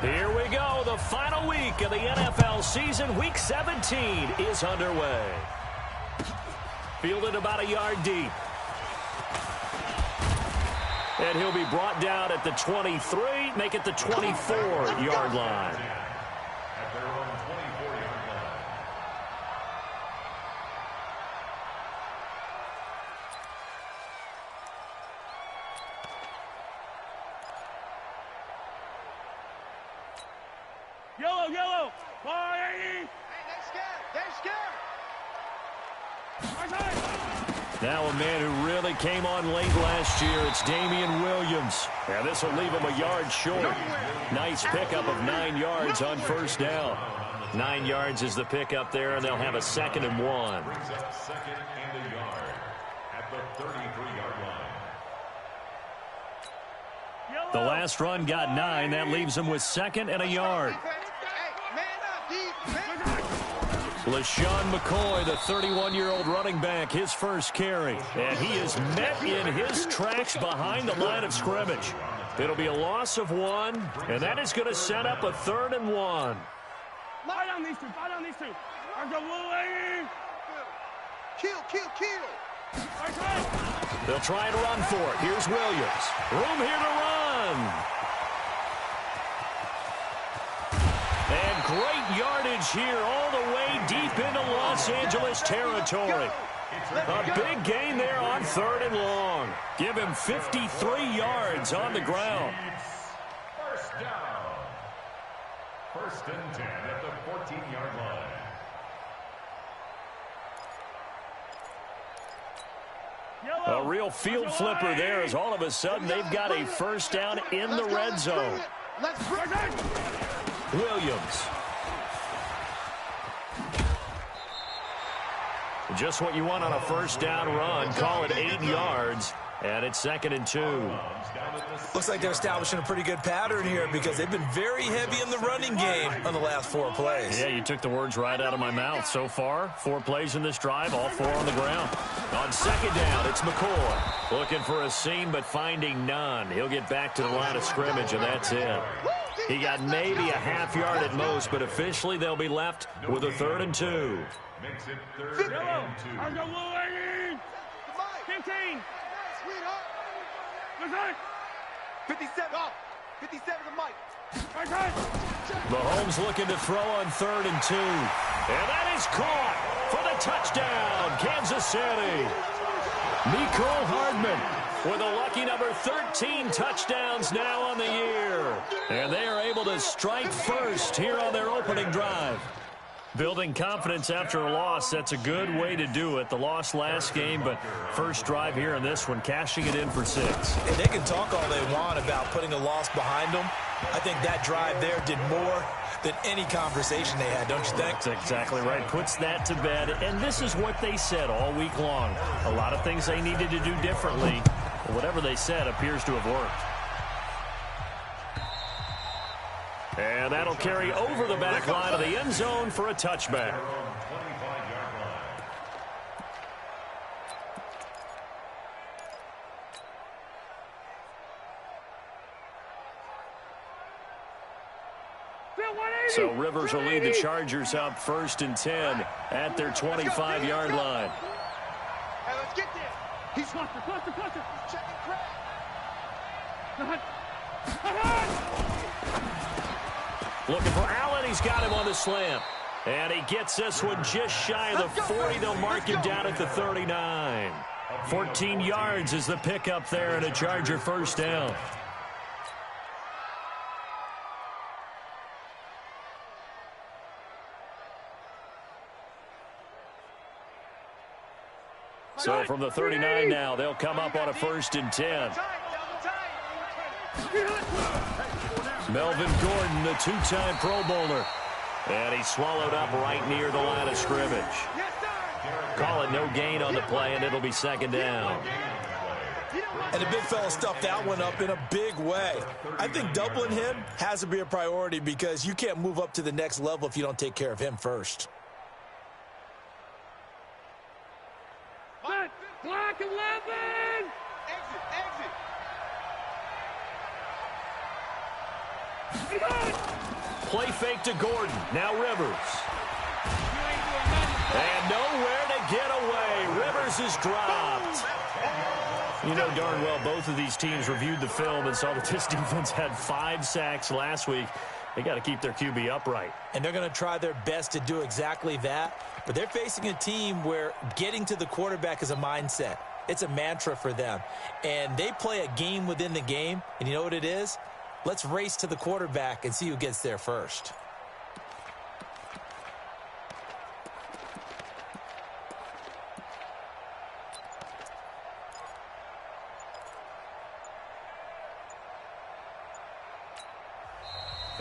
Here we go. The final week of the NFL season. Week 17 is underway. Fielded about a yard deep. And he'll be brought down at the 23, make it the 24-yard line. Yellow, yellow. Hey, they're scared. Now a man who really came on late last year, it's Damian Williams. And this will leave him a yard short. Nice pickup of 9 yards on first down. 9 yards is the pickup there, and they'll have a 2nd and 1. Brings up 2nd and a yard at the 33-yard line. The last run got 9. That leaves him with 2nd and a yard. LaShawn McCoy, the 31-year-old running back, his first carry. And he is met in his tracks behind the line of scrimmage. It'll be a loss of 1, and that is going to set up a 3rd and 1. Fly down these two. Kill. They'll try and run for it. Here's Williams. Room here to run. And great yardage here all the way deep into Los Angeles territory. A big gain there on 3rd and long. Give him 53 yards on the ground. First down. 1st and 10 at the 14-yard line. A real field flipper there as all of a sudden they've got a first down in the red zone. Williams. Just what you want on a first down run. Call it 8 yards. And it's 2nd and 2. Looks like they're establishing a pretty good pattern here because they've been very heavy in the running game on the last 4 plays. Yeah, you took the words right out of my mouth. So far, 4 plays in this drive, all 4 on the ground. On 2nd down, it's McCoy. Looking for a seam, but finding none. He'll get back to the line of scrimmage, and that's it. He got maybe a half yard at most, but officially they'll be left with a 3rd and 2. Makes it 3rd and 2. 15. 57 to Mike. Mahomes looking to throw on 3rd and 2. And that is caught for the touchdown, Kansas City. Mecole Hardman with a lucky number 13 touchdowns now on the year. And they are able to strike first here on their opening drive. Building confidence after a loss, that's a good way to do it. The loss last game, but first drive here in this one, cashing it in for 6. And they can talk all they want about putting a loss behind them. I think that drive there did more than any conversation they had, don't you think? That's exactly right. Puts that to bed. And this is what they said all week long. A lot of things they needed to do differently. Whatever they said appears to have worked. And that'll carry over the back line of the end zone for a touchback. So Rivers will lead the Chargers up 1st and 10 at their 25-yard line. Hey, let's get there. He's cluster. Checking crack. Looking for Allen. He's got him on the slant. And he gets this one just shy of the 40. They'll mark him down at the 39. 14 yards is the pickup there and a Charger first down. So from the 39 now, they'll come up on a 1st and 10. Melvin Gordon, the 2-time Pro Bowler. And he's swallowed up right near the line of scrimmage. Call it no gain on the play, and it'll be 2nd down. And the big fella stuffed that one up in a big way. I think doubling him has to be a priority because you can't move up to the next level if you don't take care of him first. Block 11! Exit. play fake to Gordon. Now Rivers. And nowhere to get away. Rivers is dropped. You know darn well both of these teams reviewed the film and saw that this defense had 5 sacks last week. They got to keep their QB upright. And they're going to try their best to do exactly that. But they're facing a team where getting to the quarterback is a mindset. It's a mantra for them. And they play a game within the game. And you know what it is? Let's race to the quarterback and see who gets there first.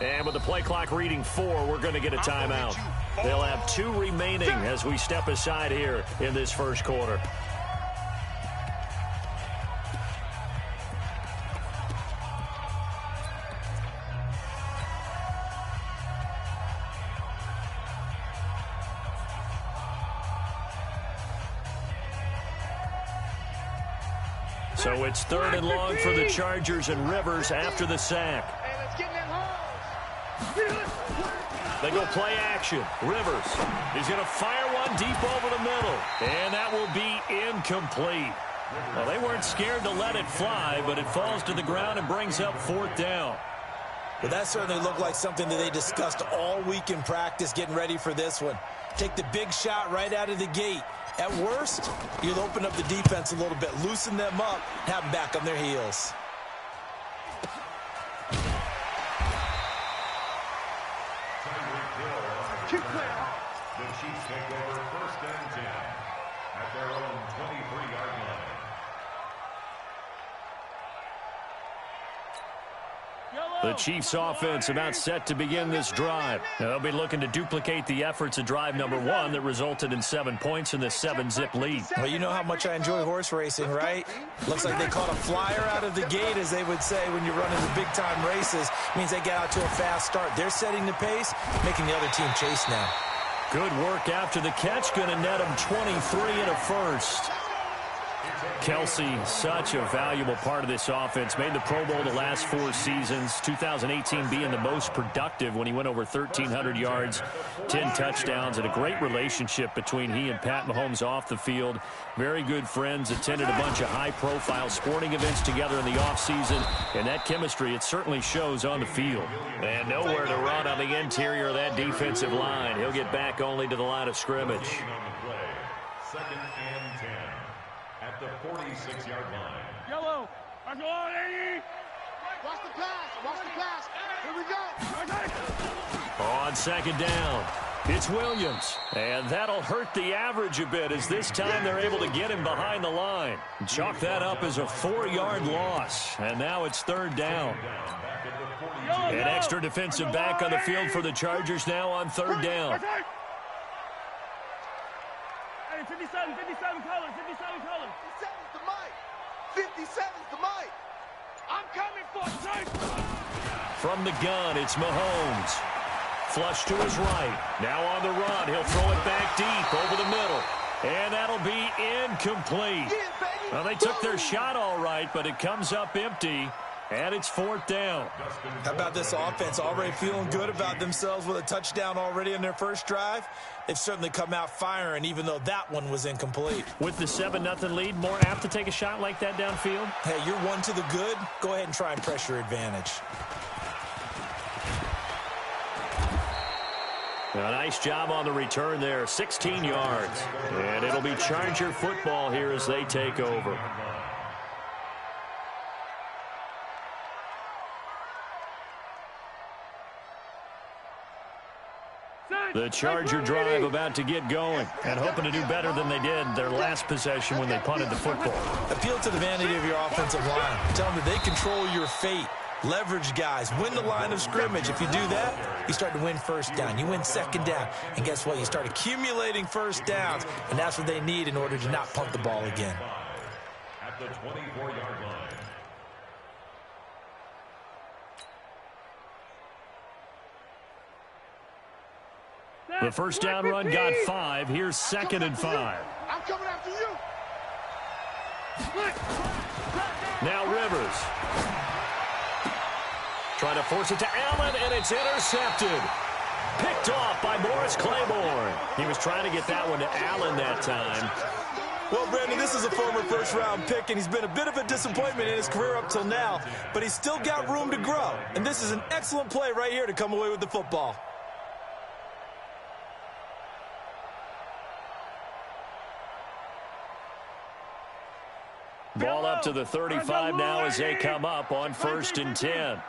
And with the play clock reading 4, we're going to get a timeout. They'll have 2 remaining as we step aside here in this first quarter. So it's 3rd and long for the Chargers, and Rivers after the sack. They go play action. Rivers is going to fire one deep over the middle, and that will be incomplete. Well, they weren't scared to let it fly, but it falls to the ground and brings up 4th down. Well, that certainly looked like something that they discussed all week in practice getting ready for this one. Take the big shot right out of the gate. At worst, you'll open up the defense a little bit, loosen them up, have them back on their heels. The Chiefs take over 1st and 10 at their own 23-yard line. The Chiefs offense about set to begin this drive. They'll be looking to duplicate the efforts of drive number 1 that resulted in 7 points in this 7-zip lead. Well, you know how much I enjoy horse racing, right? Looks like they caught a flyer out of the gate, as they would say when you're running the big-time races. Means they get out to a fast start. They're setting the pace, making the other team chase now. Good work after the catch. Going to net him 23 and a first. Kelsey, such a valuable part of this offense. Made the Pro Bowl the last 4 seasons. 2018 being the most productive when he went over 1,300 yards, 10 touchdowns, and a great relationship between he and Pat Mahomes off the field. Very good friends. Attended a bunch of high-profile sporting events together in the offseason. And that chemistry, it certainly shows on the field. And nowhere to run on the interior of that defensive line. He'll get back only to the line of scrimmage. 2nd and 10. At the 46-yard line. Yellow. Watch Watch the pass. Watch the pass. Here we go. On 2nd down, it's Williams. And that'll hurt the average a bit, as this time they're able to get him behind the line. Chalk that up as a 4-yard loss. And now it's 3rd down. An extra defensive back on the field for the Chargers now on 3rd down. 57 colors, 57 colors. 57's the mic. 57's the mic. I'm coming for it. From the gun, it's Mahomes. Flush to his right. Now on the run. He'll throw it back deep over the middle. And that'll be incomplete. Well, they took their shot all right, but it comes up empty. And it's 4th down. How about this offense? Already feeling good about themselves with a touchdown already in their first drive. They've certainly come out firing, even though that one was incomplete. With the 7-0 lead, more apt to take a shot like that downfield? Hey, you're 1 to the good. Go ahead and try and press your advantage. A nice job on the return there. 16 yards. And it'll be Charger football here as they take over. The Charger drive about to get going and hoping to do better than they did their last possession when they punted the football. Appeal to the vanity of your offensive line. Tell them that they control your fate. Leverage guys. Win the line of scrimmage. If you do that, you start to win 1st down. You win 2nd down. And guess what? You start accumulating 1st downs. And that's what they need in order to not punt the ball again. At the 24-yard line. The 1st down run got 5. Here's 2nd and 5. I'm coming after you. Now Rivers. trying to force it to Allen, and it's intercepted. Picked off by Morris Claiborne. He was trying to get that one to Allen that time. Well, Brandon, this is a former first-round pick, and he's been a bit of a disappointment in his career up till now, but he's still got room to grow. And this is an excellent play right here to come away with the football. Ball up to the 35 now as they come up on 1st and 10.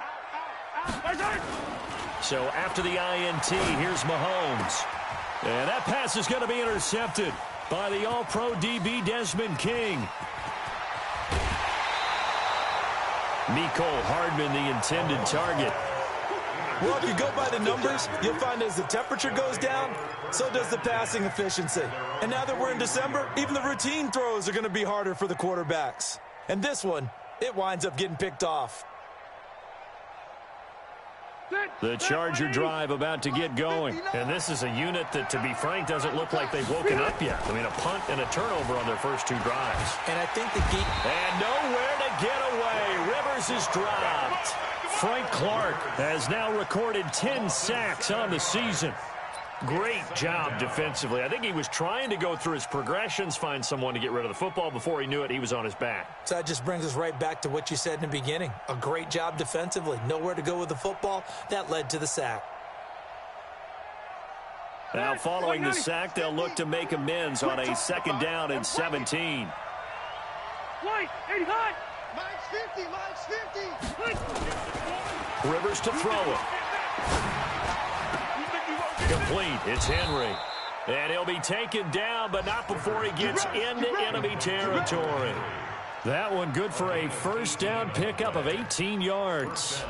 So after the INT, here's Mahomes. And that pass is going to be intercepted by the All-Pro DB Desmond King. Mecole Hardman, the intended target. Well, if you go by the numbers, you'll find as the temperature goes down, so does the passing efficiency. And now that we're in December, even the routine throws are going to be harder for the quarterbacks. And this one, it winds up getting picked off. The Charger drive about to get going. And this is a unit that, to be frank, doesn't look like they've woken up yet. I mean, a punt and a turnover on their first 2 drives. And I think the key... And nowhere to get away. Rivers is dropped. Frank Clark has now recorded 10 sacks on the season. Great job defensively. I think he was trying to go through his progressions, find someone to get rid of the football. Before he knew it, he was on his back. So that just brings us right back to what you said in the beginning. A great job defensively. Nowhere to go with the football. That led to the sack. Now, following the sack, they'll look to make amends on a 2nd down and 17. White, 85. Mine's 50. Rivers to throw it. Complete. It's Henry. And he'll be taken down, but not before he gets into enemy territory. That one good for a 1st down pickup of 18 yards.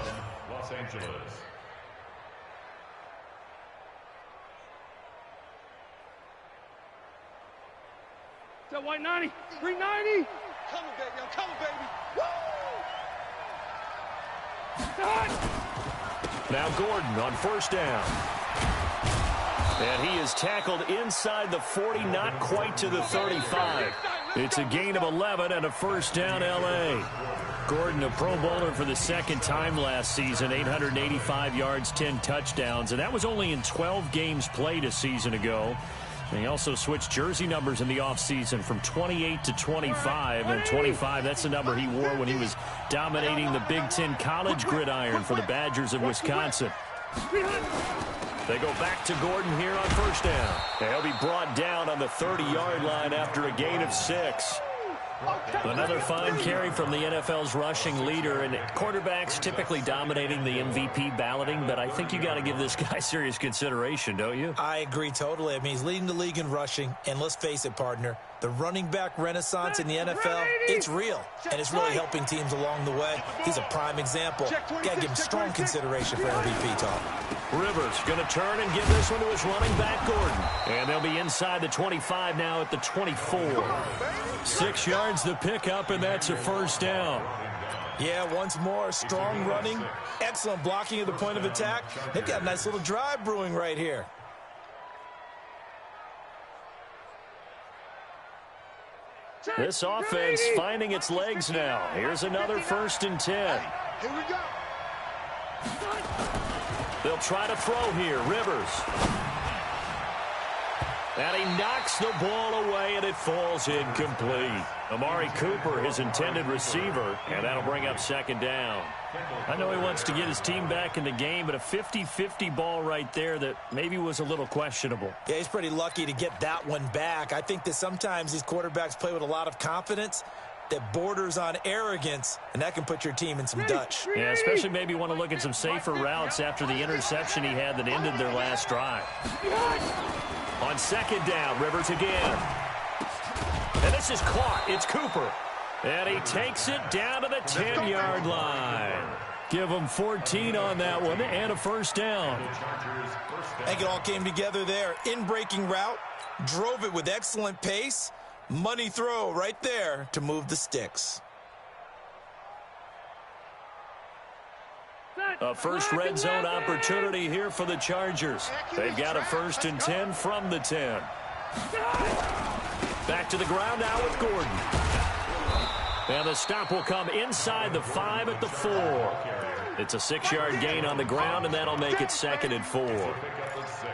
Los Angeles. That white 90. 390. Coming, baby. I'm coming, baby. Woo! Now Gordon on 1st down. And he is tackled inside the 40, not quite to the 35. It's a gain of 11 and a 1st down, L.A. Gordon, a Pro Bowler for the 2nd time last season, 885 yards, 10 touchdowns. And that was only in 12 games played a season ago. And he also switched jersey numbers in the offseason from 28 to 25. And 25, that's the number he wore when he was dominating the Big Ten college gridiron for the Badgers of Wisconsin. They go back to Gordon here on 1st down. And he'll be brought down on the 30-yard line after a gain of 6. Another fine carry from the NFL's rushing leader, and quarterbacks typically dominating the MVP balloting, but I think you got to give this guy serious consideration, don't you? I agree totally. I mean, he's leading the league in rushing, and let's face it, partner, the running back renaissance in the NFL, it's real, and it's really helping teams along the way. He's a prime example. Got to give him strong consideration for MVP talk. Rivers going to turn and give this one to his running back, Gordon. And they'll be inside the 25 now at the 24. 6 yards the pickup, and that's a 1st down. Yeah, once more, strong running, excellent blocking at the point of attack. They've got a nice little drive brewing right here. This offense finding its legs now. Here's another 1st and 10. Here we go. They'll try to throw here. Rivers. And he knocks the ball away, and it falls incomplete. Amari Cooper, his intended receiver, and that'll bring up 2nd down. I know he wants to get his team back in the game, but a 50-50 ball right there that maybe was a little questionable. Yeah, he's pretty lucky to get that one back. I think that sometimes these quarterbacks play with a lot of confidence that borders on arrogance, and that can put your team in some Dutch. Yeah, especially maybe want to look at some safer routes after the interception he had that ended their last drive. On 2nd down, Rivers again. And this is caught. It's Cooper. And he takes it down to the 10-yard line. Give him 14 on that one and a 1st down. I think it all came together there. In-breaking route, drove it with excellent pace. Money throw right there to move the sticks. A first red zone opportunity here for the Chargers. They've got a 1st and 10 from the 10. Back to the ground now with Gordon. And the stop will come inside the 5 at the 4. It's a 6-yard gain on the ground, and that'll make it 2nd and 4.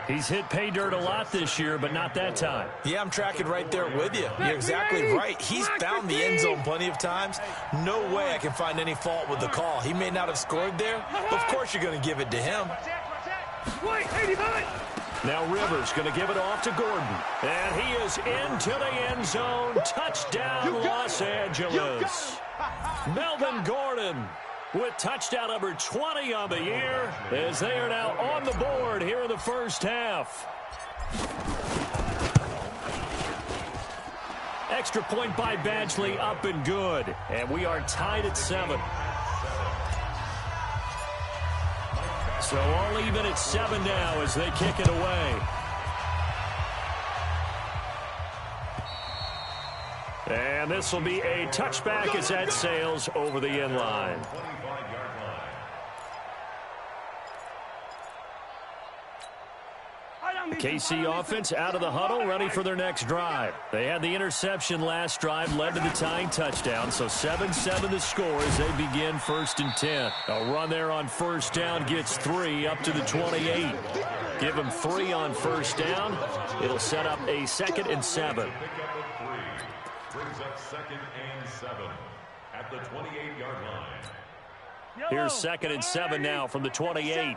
He's hit pay dirt a lot this year, but not that time. Yeah, I'm tracking right there with you. You're exactly right. He's found the end zone plenty of times. No way I can find any fault with the call. He may not have scored there, but of course you're going to give it to him. Now Rivers going to give it off to Gordon. And he is into the end zone. Touchdown, Los Angeles. Melvin Gordon with touchdown number 20 on the year as they are now on the board here in the first half. Extra point by Badgley, up and good. And we are tied at 7. So all even at 7 now as they kick it away. And this will be a touchback as that sails over the end line. KC offense out of the huddle, ready for their next drive. They had the interception last drive, led to the tying touchdown, so 7-7 the score as they begin 1st and 10. A run there on first down gets 3 up to the 28. Give them 3 on first down. It'll set up a 2nd and 7. Brings up 2nd and 7 at the 28-yard line. Here's 2nd and 7 now from the 28.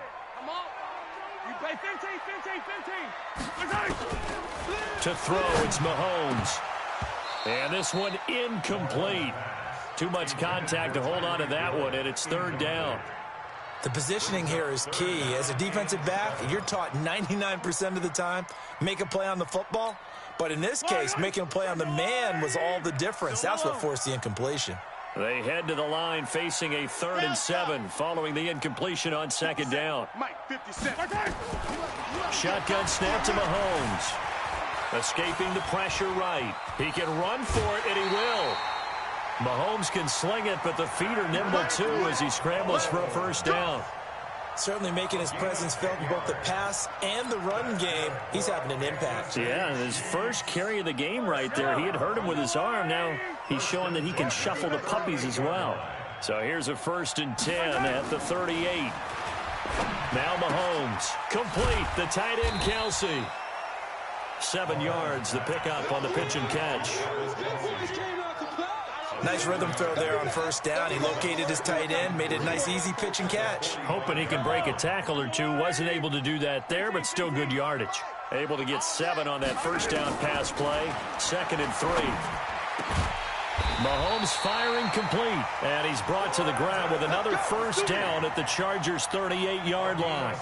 To throw, it's Mahomes. And this one incomplete. Too much contact to hold on to that one, and it's 3rd down. The positioning here is key. As a defensive back, you're taught 99% of the time, make a play on the football. But in this case, making a play on the man was all the difference. That's what forced the incompletion. They head to the line facing a 3rd and 7 following the incompletion on 2nd down. Shotgun snap to Mahomes. Escaping the pressure right. He can run for it, and he will. Mahomes can sling it, but the feet are nimble too as he scrambles for a first down. Certainly making his presence felt in both the pass and the run game. He's having an impact. Yeah, his first carry of the game right there. He had hurt him with his arm. Now he's showing that he can shuffle the puppies as well. So here's a 1st and 10 at the 38. Now Mahomes. Complete. The tight end, Kelsey. 7 yards, the pickup on the pitch and catch. Nice rhythm throw there on first down. He located his tight end, made it a nice, easy pitch and catch. Hoping he can break a tackle or two. Wasn't able to do that there, but still good yardage. Able to get 7 on that first down pass play. 2nd and 3. Mahomes firing complete. And he's brought to the ground with another first down at the Chargers' 38-yard line.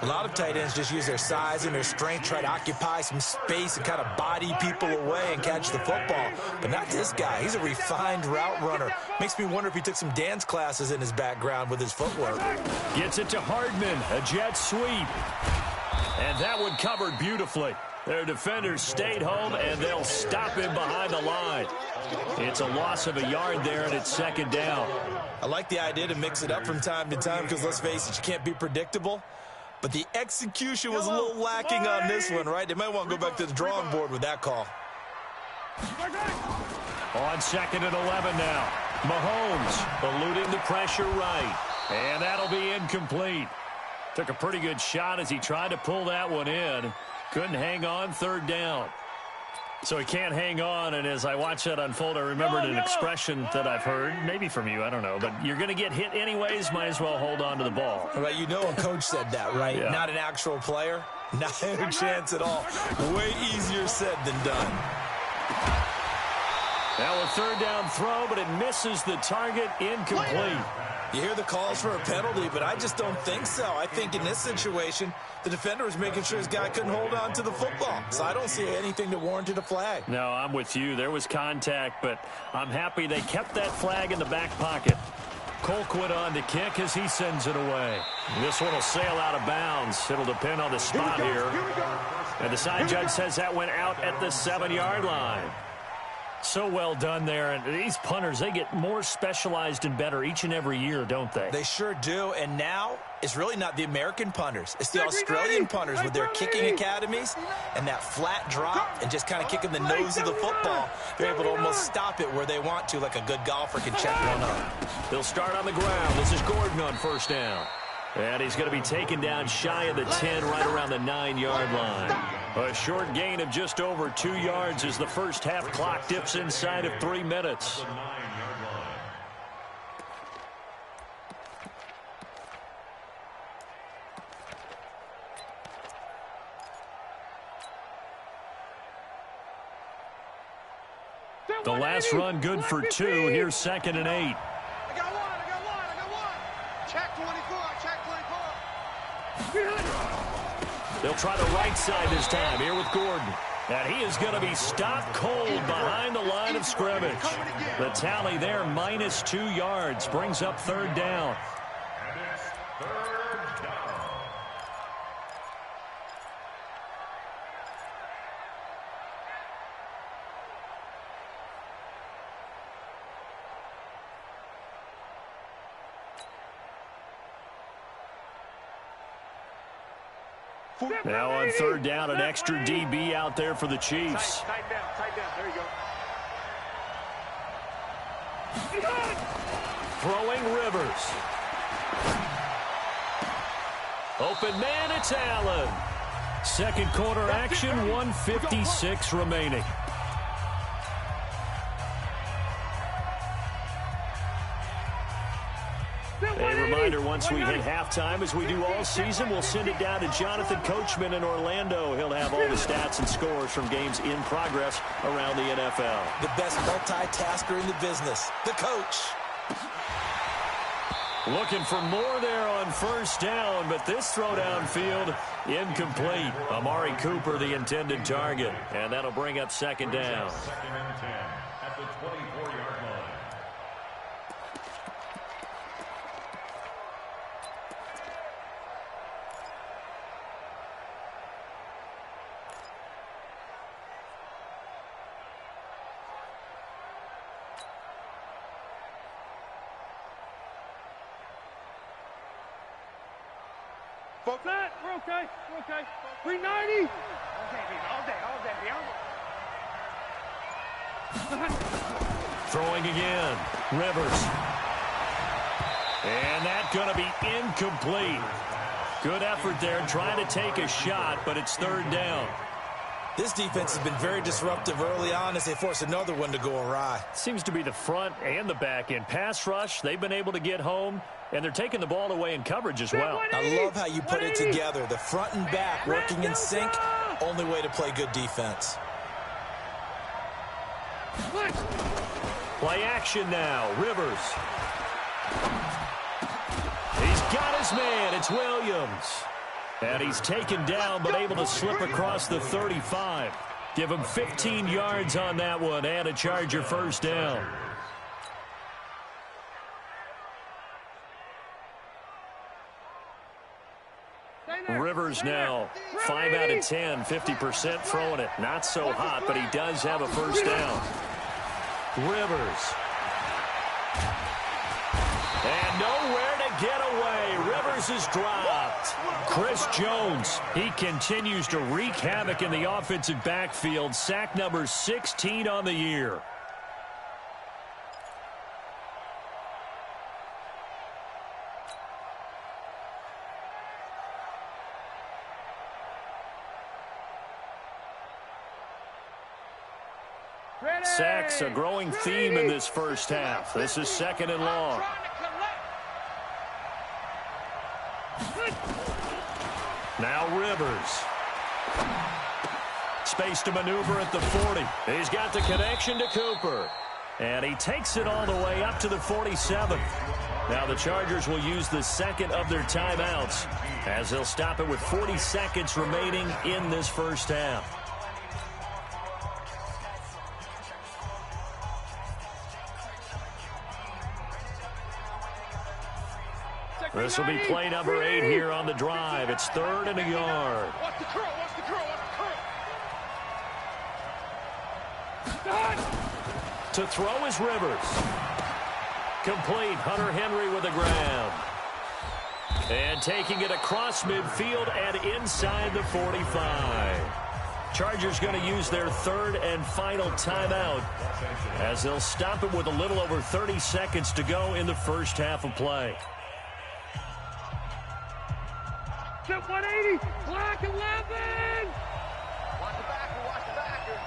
A lot of tight ends just use their size and their strength, try to occupy some space and kind of body people away and catch the football. But not this guy. He's a refined route runner. Makes me wonder if he took some dance classes in his background with his footwork. Gets it to Hardman, a jet sweep. And that one covered beautifully. Their defenders stayed home, and they'll stop him behind the line. It's a loss of a yard there, and it's 2nd down. I like the idea to mix it up from time to time because, let's face it, you can't be predictable. But the execution was a little lacking on this one, right? They might want to go back to the drawing board with that call. On 2nd and 11 now. Mahomes eluding the pressure right. And that'll be incomplete. Took a pretty good shot as he tried to pull that one in. Couldn't hang on, 3rd down. So he can't hang on, and as I watch that unfold, I remembered an expression that I've heard, maybe from you, I don't know, but you're going to get hit anyways, might as well hold on to the ball. Right, you know a coach said that, right? Yeah. Not an actual player. Not a chance at all. Way easier said than done. Now a 3rd down throw, but it misses the target, incomplete. You hear the calls for a penalty, but I just don't think so. I think in this situation, the defender was making sure his guy couldn't hold on to the football. So I don't see anything that warranted a flag. No, I'm with you. There was contact, but I'm happy they kept that flag in the back pocket. Colquitt on to kick as he sends it away. This one will sail out of bounds. It'll depend on the spot here. And the side judge says that went out at the 7-yard line. So well done there. And these punters, they get more specialized and better each and every year, don't they? They sure do. And now it's really not the American punters. It's the Australian punters with their kicking academies and that flat drop and just kind of kicking the nose of the football. They're able to almost stop it where they want to, like a good golfer can check one up. They'll start on the ground. This is Gordon on first down. And he's going to be taken down shy of the 10, right around the 9-yard line. A short gain of just over 2 yards as the first half clock dips inside of 3 minutes. The last run good for 2. Here's 2nd and 8. I got one. Check 24. They'll try the right side this time here with Gordon. And he is going to be stopped cold behind the line of scrimmage. The tally there, minus 2 yards, brings up 3rd down. And it's 3rd down. Now on 3rd down, an extra DB out there for the Chiefs. Tight down. There you go. Throwing Rivers. Open man, it's Allen. Second quarter action, 1:56 remaining. A reminder, once we hit halftime, as we do all season, we'll send it down to Jonathan Coachman in Orlando. He'll have all the stats and scores from games in progress around the NFL. The best multitasker in the business, the coach. Looking for more there on first down, but this throw downfield incomplete. Amari Cooper, the intended target, and that'll bring up 2nd down. 2nd and 10 at the 24-yard line. Set. We're okay. 390. Throwing again. Rivers. And that's going to be incomplete. Good effort there trying to take a shot, but it's 3rd down. This defense has been very disruptive early on as they force another one to go awry. Seems to be the front and the back end. Pass rush, they've been able to get home, and they're taking the ball away in coverage as well. I love how you put it together. The front and back working in sync, only way to play good defense. Play action now. Rivers. He's got his man. It's Williams. And he's taken down, but able to slip across the 35. Give him 15 yards on that one and a Charger first down. Rivers now 5 out of 10, 50% throwing it. Not so hot, but he does have a first down. Rivers. And nowhere to get away. Rivers is dropped. Chris Jones, he continues to wreak havoc in the offensive backfield. Sack number 16 on the year. Sacks, a growing theme in this first half. This is 2nd and long. Now Rivers. Space to maneuver at the 40. He's got the connection to Cooper. And he takes it all the way up to the 47. Now the Chargers will use the second of their timeouts as they'll stop it with 40 seconds remaining in this first half. This will be play number 8 here on the drive. It's 3rd and a yard. Watch the curl. To throw is Rivers. Complete. Hunter Henry with a grab. And taking it across midfield and inside the 45. Chargers going to use their third and final timeout as they'll stop it with a little over 30 seconds to go in the first half of play. Get 180. Black 11. Watch the backer, watch the backer.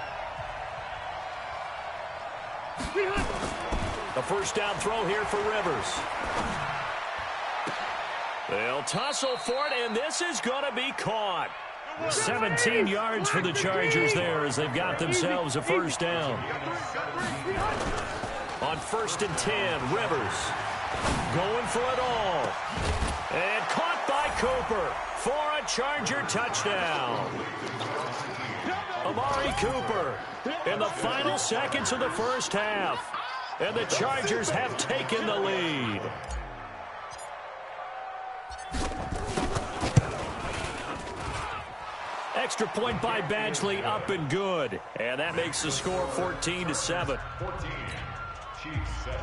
A first down throw here for Rivers. They'll tussle for it, and this is going to be caught. 17 yards for the Chargers there as they've got themselves a first down. On 1st and 10, Rivers going for it all. And caught by Cooper for a Charger touchdown. Amari Cooper in the final seconds of the first half. And the Chargers have taken the lead. Extra point by Badgley, up and good. And that makes the score 14-7. 14, Chiefs 7.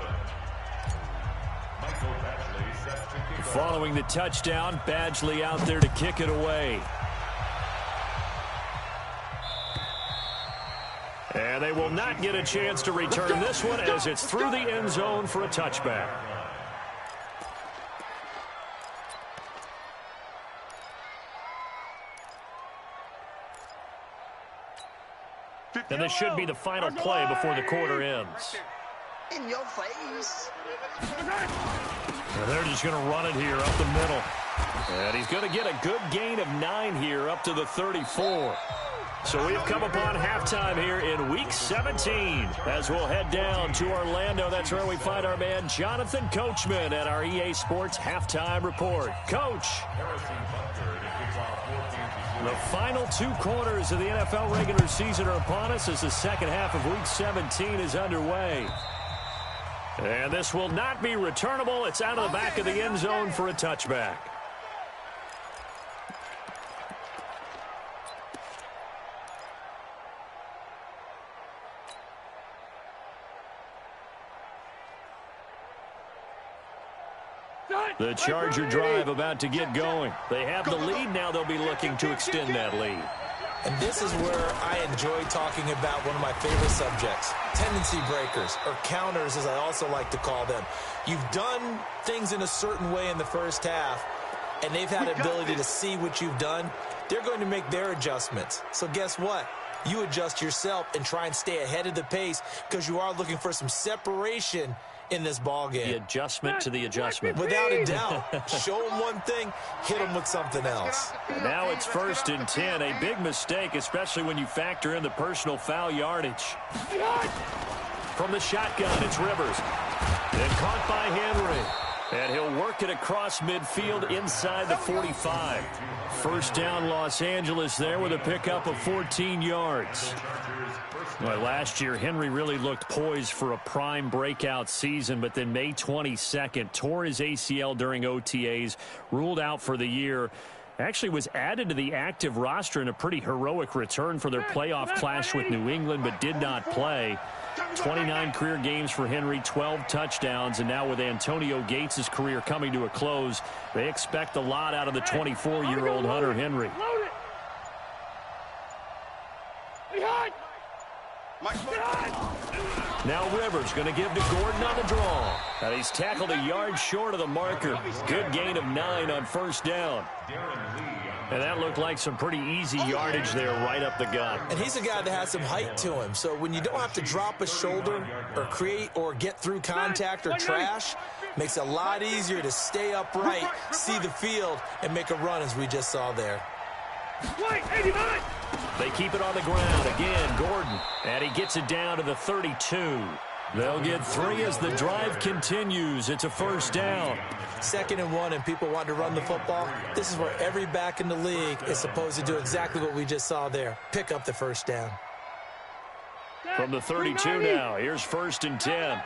Michael Badgley set to kick off. Following the touchdown, Badgley out there to kick it away. And they will not get a chance to return this one as it's through the end zone for a touchback. And this should be the final play before the quarter ends. In your face. And they're just going to run it here up the middle. And he's going to get a good gain of 9 here up to the 34. So we've come upon halftime here in Week 17 as we'll head down to Orlando. That's where we find our man Jonathan Coachman at our EA Sports Halftime Report. Coach. The final 2 quarters of the NFL regular season are upon us as the second half of Week 17 is underway. And this will not be returnable. It's out of the back of the end zone for a touchback. The Charger drive about to get going. They have the lead. Now they'll be looking to extend that lead. And this is where I enjoy talking about one of my favorite subjects, tendency breakers, or counters as I also like to call them. You've done things in a certain way in the first half, and they've had the ability to see what you've done. They're going to make their adjustments. So guess what? You adjust yourself and try and stay ahead of the pace because you are looking for some separation in this ball game. The adjustment to the adjustment. Without a doubt. Show them one thing, hit them with something else. Now it's 1st and 10. A big mistake, especially when you factor in the personal foul yardage. From the shotgun, it's Rivers. And caught by Henry. And he'll work it across midfield inside the 45. First down, Los Angeles there with a pickup of 14 yards. Well, last year, Henry really looked poised for a prime breakout season, but then May 22nd, tore his ACL during OTAs, ruled out for the year. Actually was added to the active roster in a pretty heroic return for their playoff clash with New England, but did not play. 29 career games for Henry, 12 touchdowns, and now with Antonio Gates' career coming to a close, they expect a lot out of the 24-year-old Hunter Henry. Now Rivers going to give to Gordon on the draw. And he's tackled a yard short of the marker. Good gain of 9 on first down. And that looked like some pretty easy yardage there right up the gut. And he's a guy that has some height to him. So when you don't have to drop a shoulder or create or get through contact or trash, makes it a lot easier to stay upright, see the field, and make a run as we just saw there. They keep it on the ground. Again, Gordon. And he gets it down to the 32. They'll get 3 as the drive continues. It's a first down. 2nd and 1, and people want to run the football. This is where every back in the league is supposed to do exactly what we just saw there. Pick up the first down. From the 32 now, here's 1st and 10.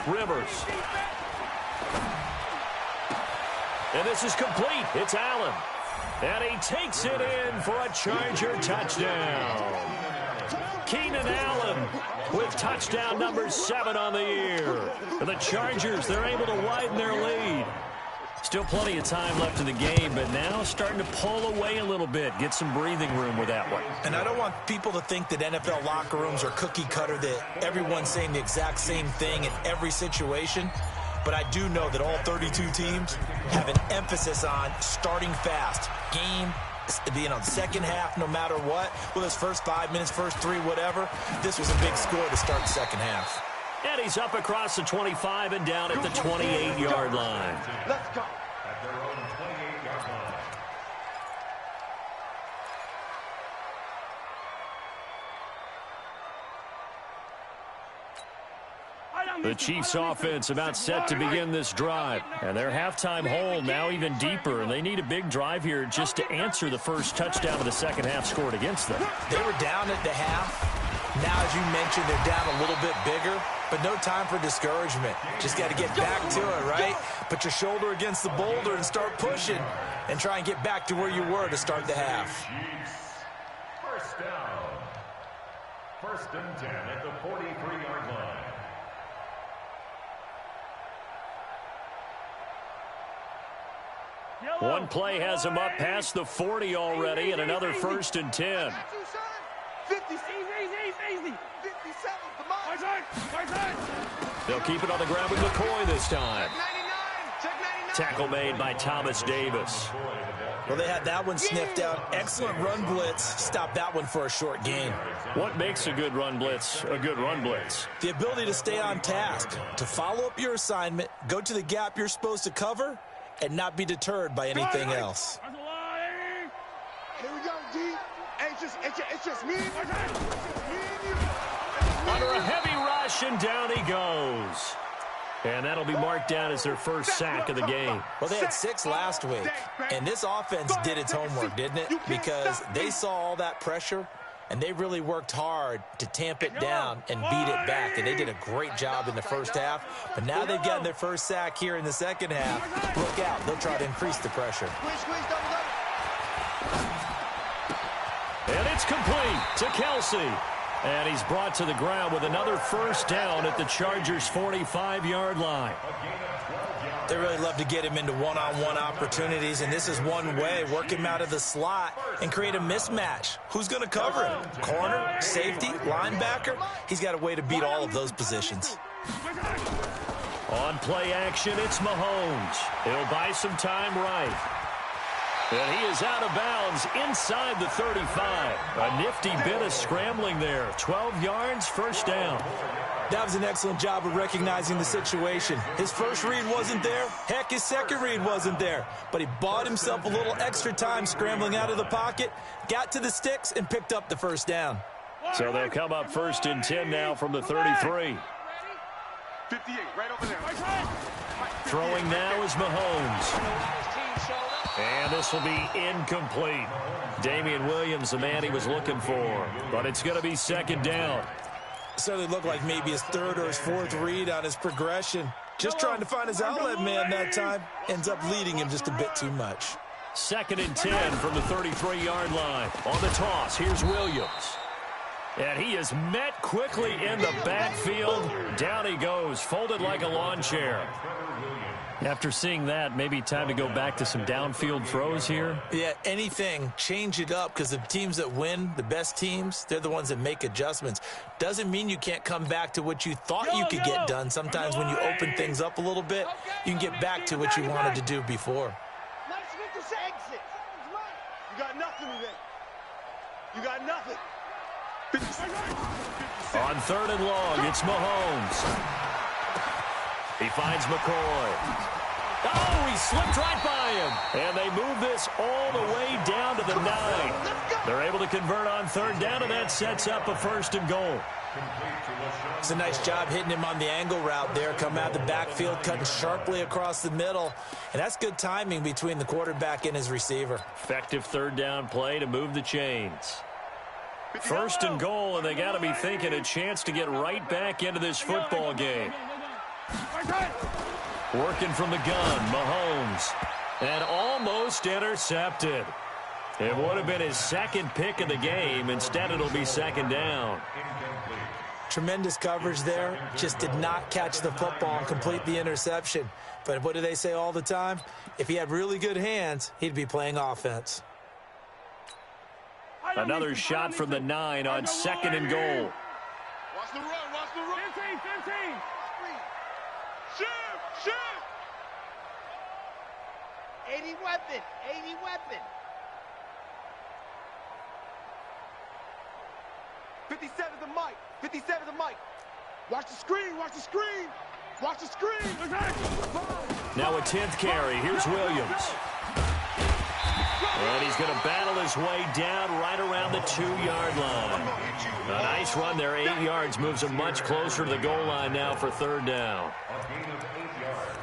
Rivers. And this is complete. It's Allen. And he takes it in for a Charger touchdown. Keenan Allen with touchdown number 7 on the year. And the Chargers, they're able to widen their lead. Still plenty of time left in the game, but now starting to pull away a little bit. Get some breathing room with that one. And I don't want people to think that NFL locker rooms are cookie cutter, that everyone's saying the exact same thing in every situation. But I do know that all 32 teams have an emphasis on starting fast. Game, second half, no matter what. Whether it's first 5 minutes, first 3, whatever. This was a big score to start the second half. And he's up across the 25 and down at the 28-yard line. Let's go. At their own 28-yard line. The Chiefs offense about set to begin this drive. And their halftime hole now even deeper. And they need a big drive here just to answer the first touchdown of the second half scored against them. They were down at the half. Now, as you mentioned, they're down a little bit bigger, but no time for discouragement. Just got to get back to it, right? Put your shoulder against the boulder and start pushing and try and get back to where you were to start the half. First down. First and 10 at the 43-yard line. One play has him up past the 40 already, and another first and 10. 50, easy. 57, come on. They'll keep it on the ground with McCoy this time. Check 99. Tackle made by Thomas Davis. Well, they had that one sniffed out. Excellent run blitz. Stop that one for a short gain. What makes a good run blitz a good run blitz? The ability to stay on task, to follow up your assignment, go to the gap you're supposed to cover, and not be deterred by anything else. Here we go, D. It's just me. Under a heavy rush, and down he goes. And that'll be marked down as their first sack of the game. Well, they had 6 last week, and this offense did its homework, didn't it? Because they saw all that pressure, and they really worked hard to tamp it down and beat it back. And they did a great job in the first half. But now they've gotten their first sack here in the second half. Look out. They'll try to increase the pressure. And it's complete to Kelsey. And he's brought to the ground with another first down at the Chargers' 45-yard line. They really love to get him into one-on-one opportunities, and this is one way. Work him out of the slot and create a mismatch. Who's going to cover him? Corner, safety, linebacker? He's got a way to beat all of those positions. On play action, it's Mahomes. He'll buy some time right. And he is out of bounds inside the 35. A nifty bit of scrambling there. 12 yards, first down. That was an excellent job of recognizing the situation. His first read wasn't there. Heck, his second read wasn't there. But he bought himself a little extra time scrambling out of the pocket, got to the sticks, and picked up the first down. So they'll come up first and 10 now from the 33. 58, right over there. Throwing now is Mahomes. And this will be incomplete. Damian Williams, the man he was looking for. But it's going to be second down. Certainly looked like maybe his third or his fourth read on his progression. Just trying to find his outlet man that time. Ends up leading him just a bit too much. Second and 10 from the 33-yard line. On the toss, here's Williams. And he is met quickly in the backfield. Down he goes, folded like a lawn chair. After seeing that, maybe time to go back to some downfield throws here. Yeah, anything, change it up, because the teams that win, the best teams, they're the ones that make adjustments. Doesn't mean you can't come back to what you thought you could get done. Sometimes when you open things up a little bit, you can get back to what you wanted to do before. Exit. You got nothing today. You got nothing. On third and long, it's Mahomes. He finds McCoy. Oh, he slipped right by him. And they move this all the way down to the 9. They're able to convert on third down, and that sets up a first and goal. It's a nice job hitting him on the angle route there. Come out of the backfield, cutting sharply across the middle. And that's good timing between the quarterback and his receiver. Effective third down play to move the chains. First and goal, and they got to be thinking a chance to get right back into this football game. Working from the gun, Mahomes. And almost intercepted. It would have been his second pick of the game. Instead, it'll be second down. Tremendous coverage there. Just did not catch the football and complete the interception. But what do they say all the time? If he had really good hands, he'd be playing offense. Another shot from the 9 on second and goal. Watch the run, watch the run. 15, 15. Shift, shift. 80 weapon, 80 weapon. 57 the mic, 57 the mic. Watch the screen, watch the screen. Watch the screen. Now a 10th carry. Here's Williams. And he's going to battle his way down right around the 2-yard line. A nice run there, 8 yards. Moves him much closer to the goal line now for third down. A gain of 8 yards.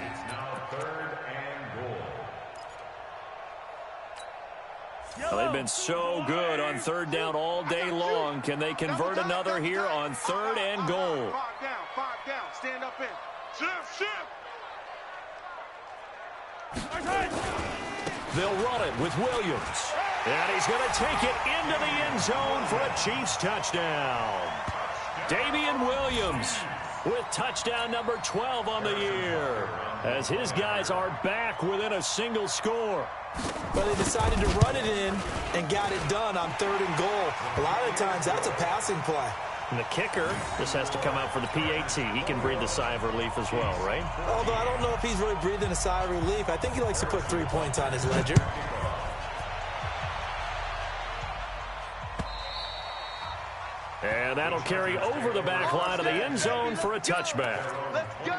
It's now 3rd and goal. Well, they've been so good on third down all day long. Can they convert another here on 3rd and goal? 5 down, stand up in. Shift, shift. They'll run it with Williams. And he's going to take it into the end zone for a Chiefs touchdown. Damian Williams with touchdown number 12 on the year, as his guys are back within a single score. But they decided to run it in and got it done on 3rd and goal. A lot of the times, that's a passing play. And the kicker just has to come out for the PAT. He can breathe a sigh of relief as well, right? Although I don't know if he's really breathing a sigh of relief. I think he likes to put 3 points on his ledger. And that'll carry over the back line of the end zone for a touchback. Let's go.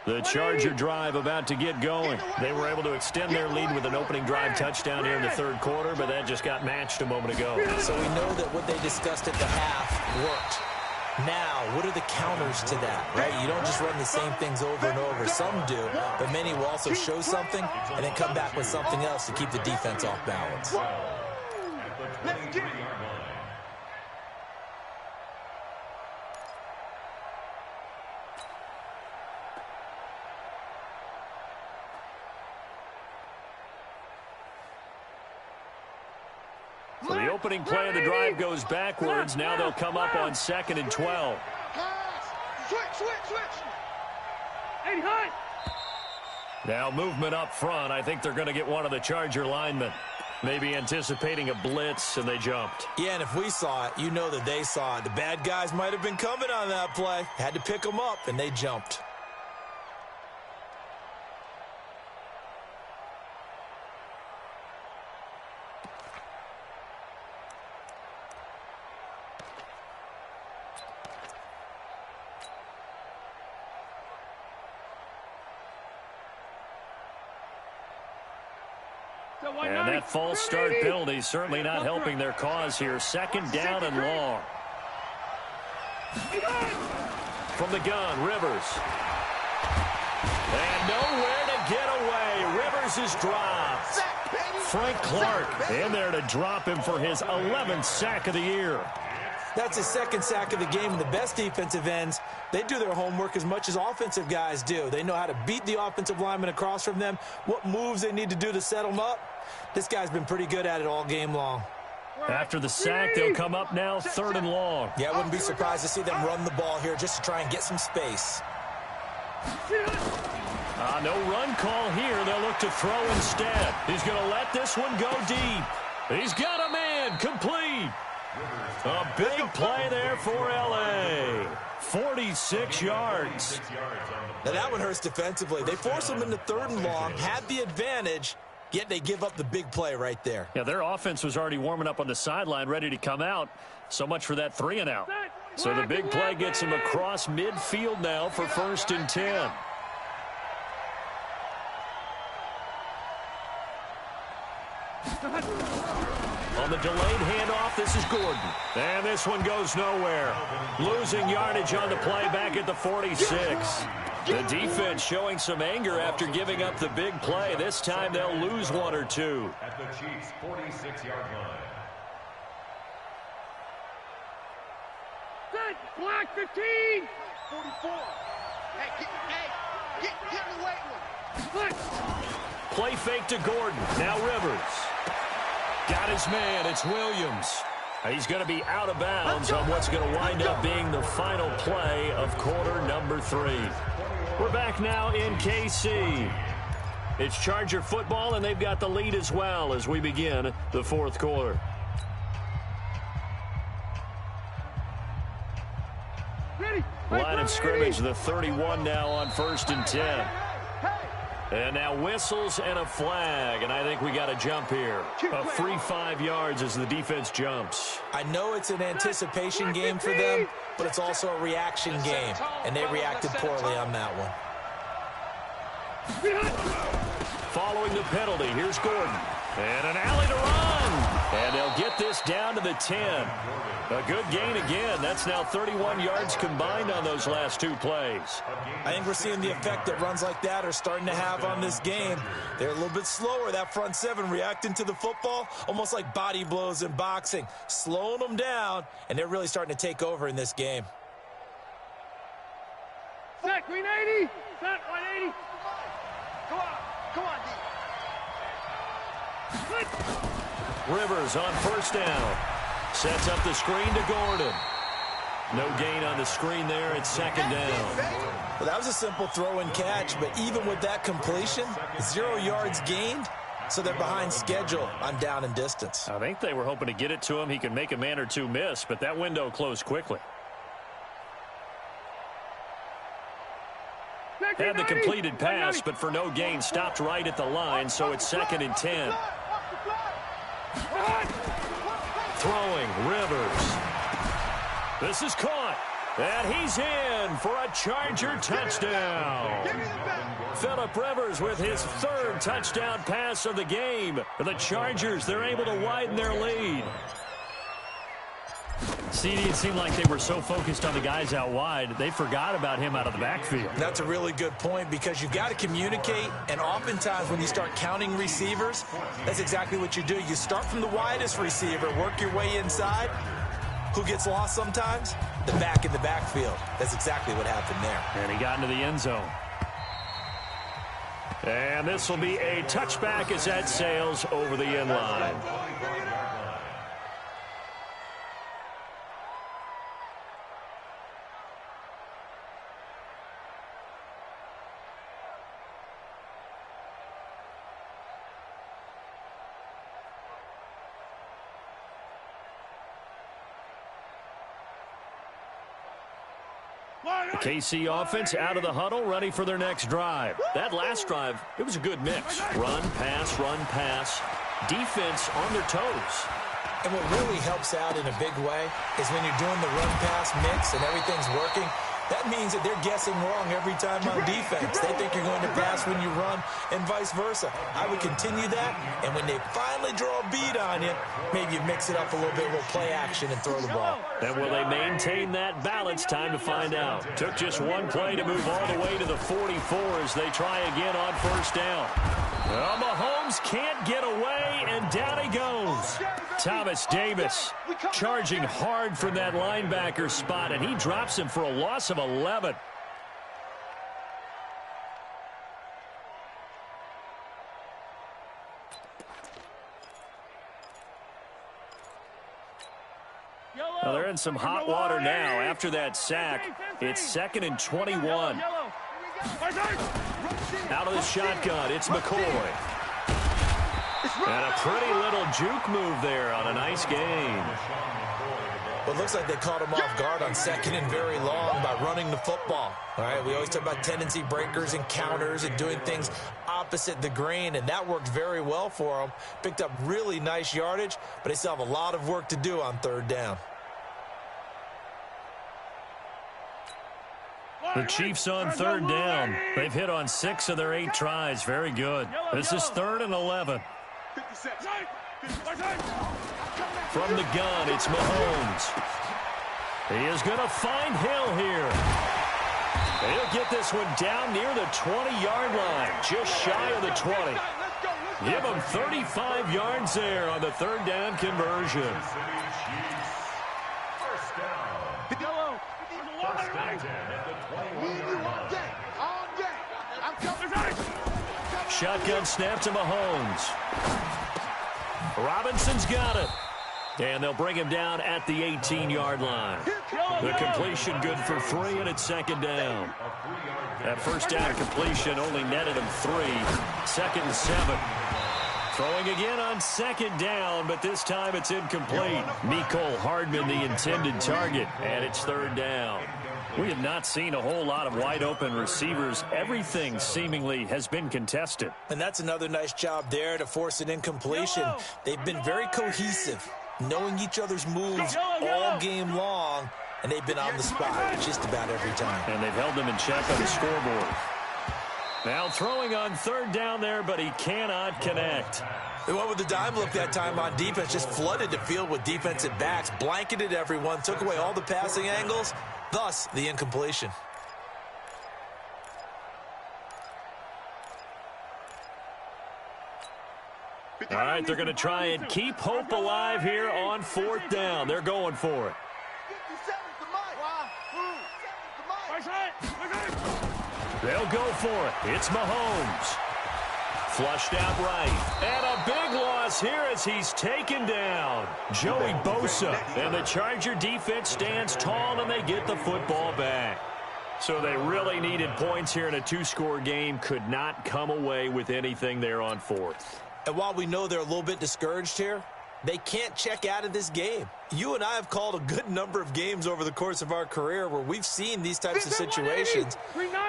The Charger drive about to get going. They were able to extend their lead with an opening drive touchdown here in the 3rd quarter, but that just got matched a moment ago. So we know that what they discussed at the half worked. Now, what are the counters to that, right? You don't just run the same things over and over. Some do, but many will also show something and then come back with something else to keep the defense off balance. Let's get it. So the opening play of the drive goes backwards. Now they'll come up on 2nd and 12. Pass. Switch. 80 high. Now movement up front. I think they're going to get one of the Charger linemen. Maybe anticipating a blitz, and they jumped. Yeah, and if we saw it, you know that they saw it. The bad guys might have been coming on that play. Had to pick them up, and they jumped. And that false start penalty certainly not helping their cause here. 2nd down and long. From the gun, Rivers. And nowhere to get away. Rivers is dropped. Frank Clark in there to drop him for his 11th sack of the year. That's his 2nd sack of the game, and the best defensive ends, they do their homework as much as offensive guys do. They know how to beat the offensive lineman across from them, what moves they need to do to set them up. This guy's been pretty good at it all game long. After the sack, they'll come up now 3rd and long. Yeah, I wouldn't be surprised to see them run the ball here just to try and get some space. No run call here. They'll look to throw instead. He's going to let this one go deep. He's got a man complete. A big play there for L.A. 46 yards. Now that one hurts defensively. They force them into 3rd and long, had the advantage, yet they give up the big play right there. Yeah, their offense was already warming up on the sideline, ready to come out. So much for that 3 and out. So the big play gets him across midfield now for 1st and 10. On the delayed handoff, this is Gordon. And this one goes nowhere. Losing yardage on the play back at the 46. The defense showing some anger after giving up the big play. This time they'll lose 1 or 2. At the Chiefs' 46-yard line. Set. Black 15. 44. Hey, get in the weight room. Play fake to Gordon. Now Rivers. Got his man. It's Williams. He's going to be out of bounds on what's going to wind up being the final play of quarter number 3. We're back now in KC. It's Charger football, and they've got the lead as well as we begin the fourth quarter. Line of scrimmage, the 31 now on 1st and 10. And now whistles and a flag, and I think we got a jump here. A free 5 yards as the defense jumps. I know it's an anticipation game for them, but it's also a reaction game, and they reacted poorly on that one. Following the penalty, here's Gordon. And an alley to run. And they'll get this down to the 10. A good gain again. That's now 31 yards combined on those last 2 plays. I think we're seeing the effect that runs like that are starting to have on this game. They're a little bit slower, that front 7, reacting to the football, almost like body blows in boxing, slowing them down, and they're really starting to take over in this game. Set, green 80. Set, 180. Come on, D. Rivers on 1st down. Sets up the screen to Gordon. No gain on the screen there. It's 2nd down. Well, that was a simple throw and catch, but even with that completion, 0 yards gained, so they're behind schedule on down and distance. I think they were hoping to get it to him. He could make a man or 2 miss, but that window closed quickly. Had the completed pass, but for no gain, stopped right at the line, so it's 2nd and 10. Throwing, Rivers. This is caught, and he's in for a Charger touchdown. Phillip Rivers with his 3rd touchdown pass of the game. The Chargers, they're able to widen their lead. CD, it seemed like they were so focused on the guys out wide, they forgot about him out of the backfield. That's a really good point, because you've got to communicate, and oftentimes when you start counting receivers, that's exactly what you do. You start from the widest receiver, work your way inside. Who gets lost sometimes? The back in the backfield. That's exactly what happened there. And he got into the end zone. And this will be a touchback as that sails over the end line. The KC offense out of the huddle, ready for their next drive. That last drive, it was a good mix. Run, pass, defense on their toes. And what really helps out in a big way is when you're doing the run-pass mix and everything's working, that means that they're guessing wrong every time on defense. They think you're going to pass when you run and vice versa. I would continue that, and when they finally draw a beat on you, maybe you mix it up a little bit, a little play action, and throw the ball. And will they maintain that balance? Time to find out. Took just 1 play to move all the way to the 44 as they try again on 1st down. Well, Mahomes can't get away, and down he goes. Thomas Davis charging hard from that linebacker spot, and he drops him for a loss of 11. Well, they're in some hot water now after that sack. It's 2nd and 21. Out of the shotgun, it's McCoy. And a pretty little juke move there on a nice gain. Well, it looks like they caught him off guard on 2nd and very long by running the football. All right, we always talk about tendency breakers and counters and doing things opposite the grain, and that worked very well for them. Picked up really nice yardage, but they still have a lot of work to do on 3rd down. The Chiefs on 3rd down. They've hit on 6 of their 8 tries. Very good. This is 3rd and 11. From the gun, it's Mahomes. He is going to find Hill here. He'll get this one down near the 20-yard line, just shy of the 20. Give him 35 yards there on the 3rd down conversion. First and 10 at the 21-yard line. All day. I'm coming. Shotgun snap to Mahomes. Robinson's got it. And they'll bring him down at the 18-yard line. The completion good for 3, and it's second down. That first down completion only netted him 3. Second and 7. Throwing again on second down, but this time it's incomplete. Mecole Hardman, the intended target, and it's third down. We have not seen a whole lot of wide-open receivers. Everything seemingly has been contested. And that's another nice job there to force an incompletion. They've been very cohesive, knowing each other's moves all game long, and they've been on the spot just about every time. And they've held them in check on the scoreboard. Now throwing on third down there, but he cannot connect. They went with the dime look that time on defense, just flooded the field with defensive backs, blanketed everyone, took away all the passing angles, thus the incompletion. All right, they're going to try and keep hope alive here on fourth down. They're going for it. They'll go for it. It's Mahomes. Flushed out right. And a big loss here as he's taken down. Joey Bosa. And the Charger defense stands tall, and they get the football back. So they really needed points here in a 2-score game. Could not come away with anything there on fourth. And while we know they're a little bit discouraged here, they can't check out of this game. You and I have called a good number of games over the course of our career where we've seen these types of situations.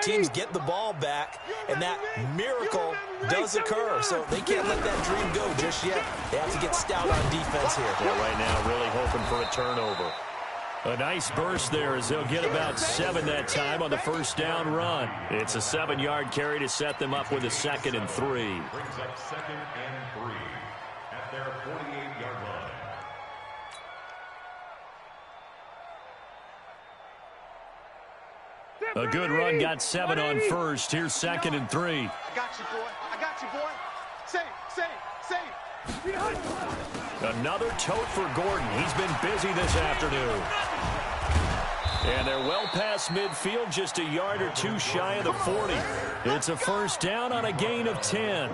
Teams get the ball back, and that miracle does occur. So they can't let that dream go just yet. They have to get stout on defense here. Yeah, right now really hoping for a turnover. A nice burst there as they'll get about 7 that time on the first down run. It's a 7-yard carry to set them up with a 2nd and 3. Brings up 2nd and 3 at their 48-yard line. A good run got 7 on first. Here's 2nd and 3. I got you, boy. I got you, boy. Save. Another tote for Gordon. He's been busy this afternoon. And they're well past midfield, just a yard or 2 shy of the 40. It's a first down on a gain of 10.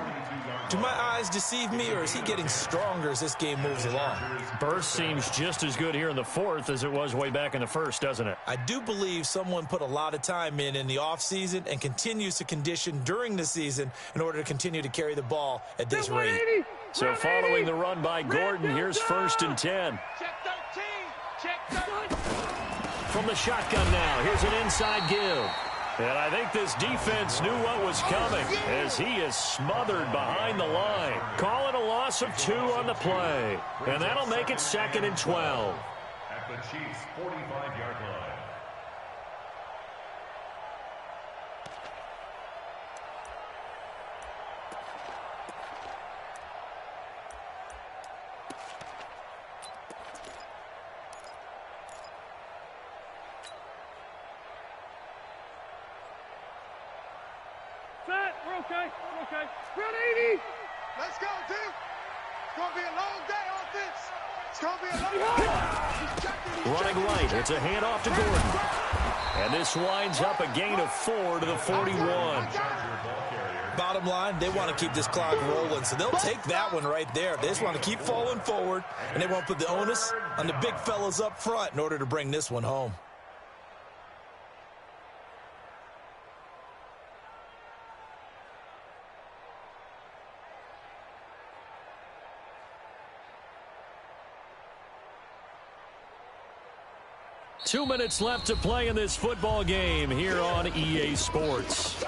Do my eyes deceive me, or is he getting stronger as this game moves along? Burst seems just as good here in the fourth as it was way back in the first, doesn't it? I do believe someone put a lot of time in the offseason and continues to condition during the season in order to continue to carry the ball at this rate. So following the run by Gordon, here's 1st and 10. Check 13. Check 13. From the shotgun now, here's an inside give. And I think this defense knew what was coming as he is smothered behind the line. Call it a loss of 2 on the play. And that'll make it 2nd and 12. At the Chiefs' 45-yard line. We're okay. We're at 80. Let's go, D. It's going to be a long day on this. It's going to be a long day. Running right, it's a handoff to Gordon. And this winds up a gain of 4 to the 41. Bottom line, they want to keep this clock rolling, so they'll take that one right there. They just want to keep falling forward, and they won't put the onus on the big fellas up front in order to bring this one home. Two minutes left to play in this football game here on EA Sports.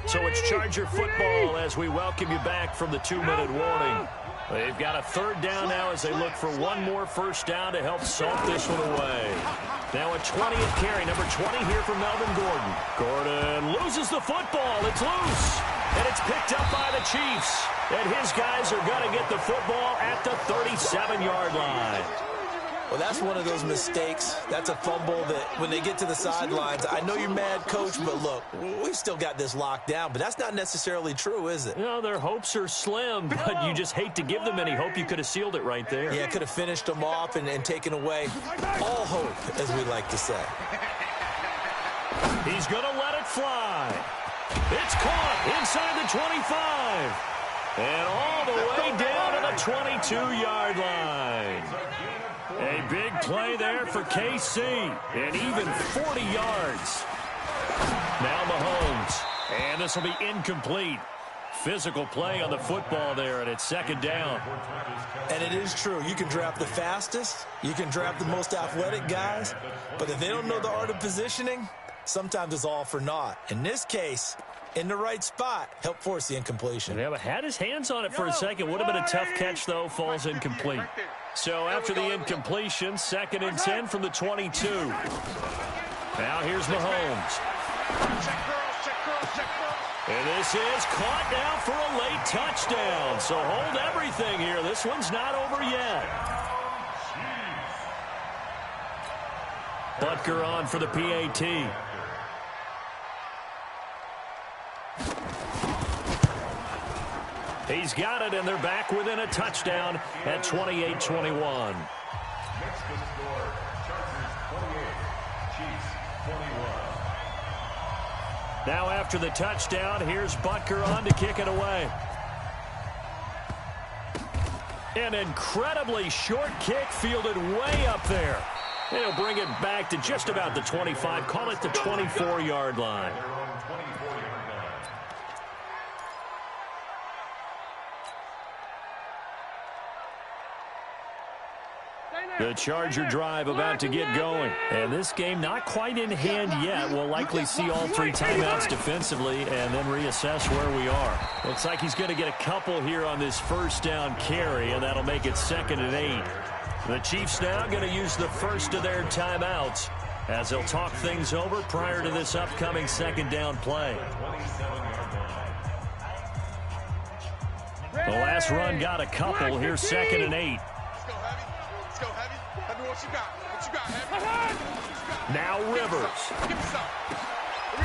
So it's Charger football as we welcome you back from the 2-minute warning. They've got a 3rd down now as they look for one more first down to help salt this one away. Now a 20th carry, number 20 here for Melvin Gordon. Gordon loses the football. It's loose. And it's picked up by the Chiefs. And his guys are going to get the football at the 37-yard line. Well, that's one of those mistakes. That's a fumble that when they get to the sidelines, I know you're mad, Coach, but look, we've still got this locked down. But that's not necessarily true, is it? No, their hopes are slim, but you just hate to give them any hope. You could have sealed it right there. Yeah, could have finished them off and taken away all hope, as we like to say. He's going to let it fly. It's caught inside the 25. And all the way down to the 22-yard line. A big play there for KC. And even 40 yards. Now Mahomes. And this will be incomplete. Physical play on the football there, and it's second down. And it is true. You can draft the fastest. You can draft the most athletic guys. But if they don't know the art of positioning, sometimes it's all for naught. In this case, in the right spot, help force the incompletion. Yeah, but had his hands on it for a second. Would have been a tough catch, though. Falls incomplete. So after the incompletion, 2nd and 10 from the 22. Now here's Mahomes. And this is caught now for a late touchdown. So hold everything here. This one's not over yet. Butker on for the PAT. He's got it, and they're back within a touchdown at 28-21. Next to score, Chargers 28, Chiefs 21. Now after the touchdown, here's Butker on to kick it away. An incredibly short kick fielded way up there. They'll bring it back to just about the 25. Call it the 24-yard line. The Charger drive about to get going. And this game not quite in hand yet. We'll likely see all 3 timeouts defensively and then reassess where we are. Looks like he's going to get a couple here on this first down carry, and that'll make it 2nd and 8. The Chiefs now going to use the first of their timeouts as they'll talk things over prior to this upcoming 2nd down play. The last run got a couple. Here's 2nd and 8. Now Rivers.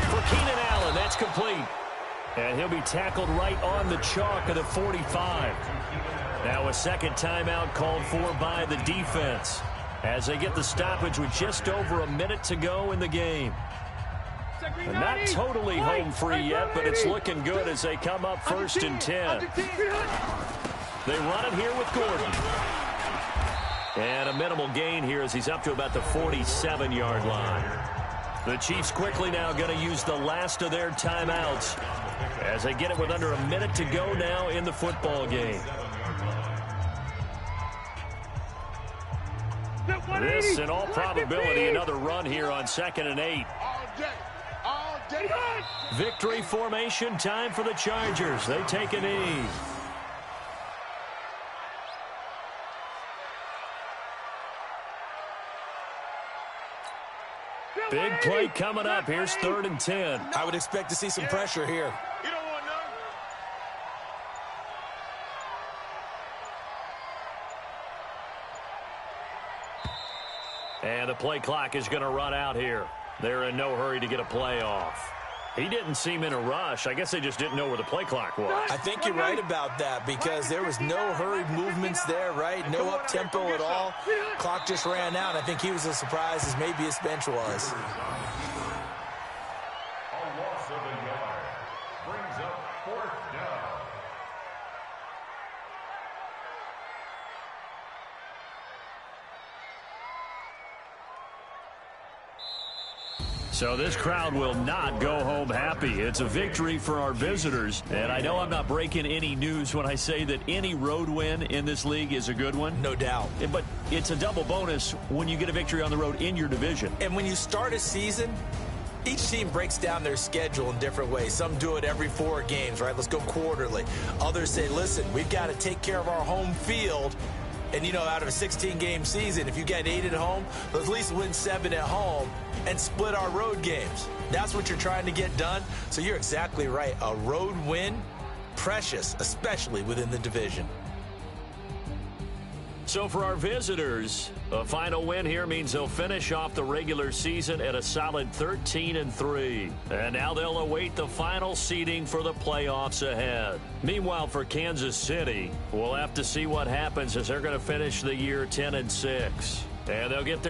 For Keenan Allen, that's complete. And he'll be tackled right on the chalk of the 45. Now a second timeout called for by the defense as they get the stoppage with just over a minute to go in the game. And not totally home free yet, but it's looking good as they come up 1st and 10. They run it here with Gordon. And a minimal gain here as he's up to about the 47-yard line. The Chiefs quickly now going to use the last of their timeouts as they get it with under a minute to go now in the football game. This, in all probability, another run here on 2nd and 8. Victory formation time for the Chargers. They take a knee. Big play coming up. Here's 3rd and 10. I would expect to see some pressure here. And the play clock is going to run out here. They're in no hurry to get a play off. He didn't seem in a rush. I guess they just didn't know where the play clock was. I think you're right about that because there was no hurried movements there, right? No up-tempo at all. Clock just ran out. I think he was as surprised as maybe his bench was. A loss of a yard brings up 4th down. So this crowd will not go home happy. It's a victory for our visitors. And I know I'm not breaking any news when I say that any road win in this league is a good one. No doubt. But it's a double bonus when you get a victory on the road in your division. And when you start a season, each team breaks down their schedule in different ways. Some do it every 4 games, right? Let's go quarterly. Others say, listen, we've got to take care of our home field. And, you know, out of a 16-game season, if you get 8 at home, let's at least win 7 at home and split our road games. That's what you're trying to get done. So you're exactly right. A road win, precious, especially within the division. So for our visitors, a final win here means they'll finish off the regular season at a solid 13-3. And now they'll await the final seeding for the playoffs ahead. Meanwhile, for Kansas City, we'll have to see what happens as they're going to finish the year 10-6. And they'll get their